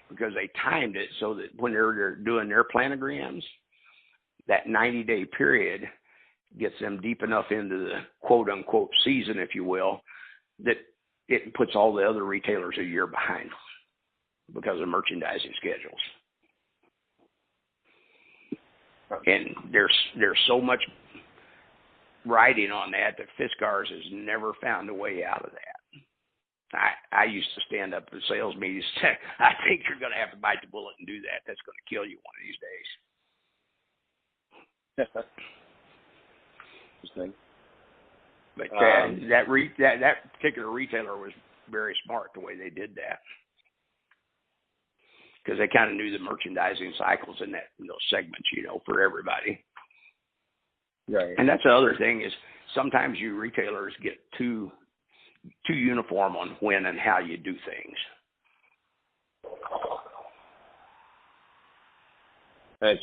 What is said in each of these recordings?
because they timed it so that when they're doing their planograms, that 90-day period gets them deep enough into the quote-unquote season, if you will, that it puts all the other retailers a year behind because of merchandising schedules. And there's so much riding on that Fiskars has never found a way out of that. I used to stand up at sales meetings and say, I think you're going to have to bite the bullet and do that. That's going to kill you one of these days. Interesting. But that particular retailer was very smart the way they did that, because they kind of knew the merchandising cycles in those segments, for everybody. Right. And that's the other thing is sometimes you retailers get too uniform on when and how you do things. Is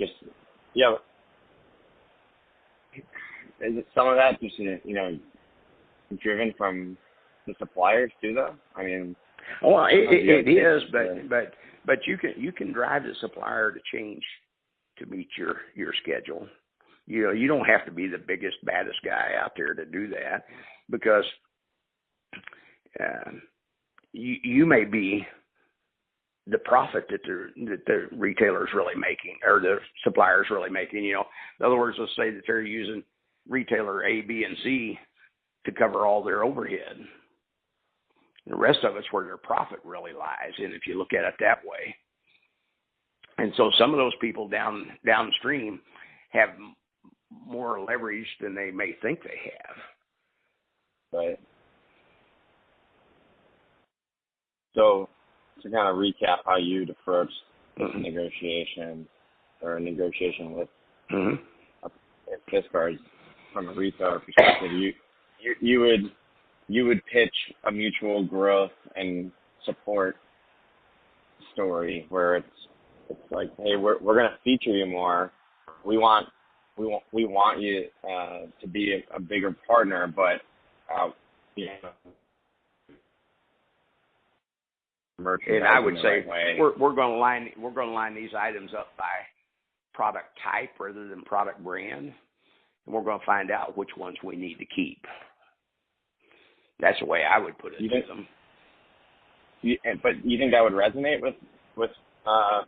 it some of that just driven from the suppliers too, though? I mean, well, it is, but you can drive the supplier to change to meet your schedule. You don't have to be the biggest, baddest guy out there to do that, because you may be the profit that the retailer's really making, or the supplier's really making. In other words, let's say that they're using retailer A, B, and C to cover all their overhead. The rest of it's where their profit really lies, and if you look at it that way. And so some of those people downstream have more leverage than they may think they have. Right. So to kind of recap how you'd approach negotiation with Fiskars from a retailer perspective, you would pitch a mutual growth and support story where it's like, hey, we're going to feature you more. We want you to be a bigger partner, but and I would say we're going to line these items up by product type rather than product brand, and we're going to find out which ones we need to keep. That's the way I would put it to them. But you think that would resonate with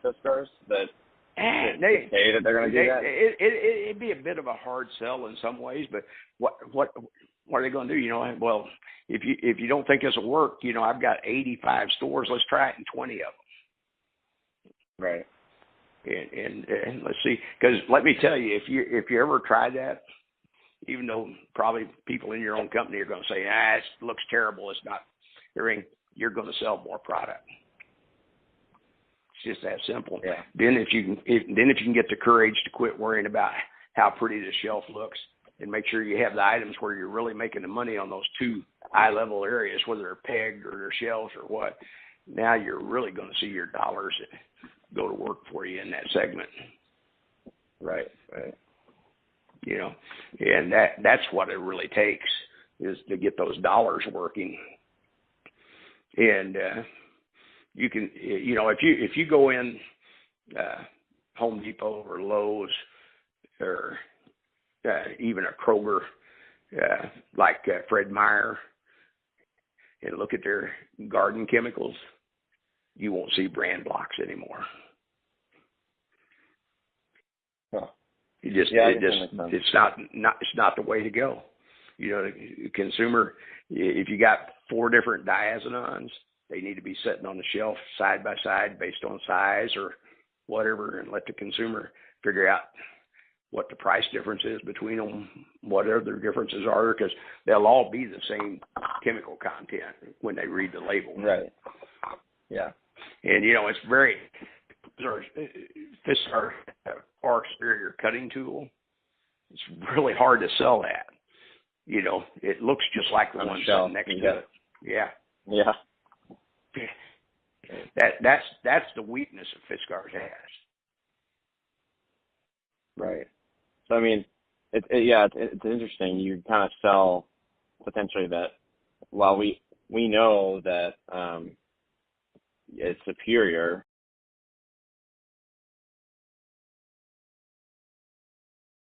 Fiskars, that they say that they're going to do that? It'd be a bit of a hard sell in some ways, but what are they going to do? Well, if you don't think this will work, I've got 85 stores. Let's try it in 20 of them. Right. And let's see, because let me tell you, if you ever try that, even though probably people in your own company are going to say, it looks terrible, it's not, you're going to sell more product. It's just that simple. Yeah. Then if you can get the courage to quit worrying about how pretty the shelf looks, and make sure you have the items where you're really making the money on those two eye-level areas, whether they're pegged or they're shelves or what, now you're really going to see your dollars go to work for you in that segment. Right. And that's what it really takes, is to get those dollars working. And you can, if you go in Home Depot or Lowe's or even a Kroger, like Fred Meyer, and look at their garden chemicals, you won't see brand blocks anymore. Huh. It's not the way to go. The consumer, if you got 4 different diazonons, they need to be sitting on the shelf side by side based on size or whatever, and let the consumer figure out what the price difference is between them, whatever their differences are, because they'll all be the same chemical content when they read the label. Right. Yeah. And, it's very, this is our far superior cutting tool. It's really hard to sell that. It looks just like the one sitting next to it. Yeah. Yeah. That's the weakness that Fiskars has. Right. So, I mean, it's interesting. You kind of sell potentially that while we know that it's superior,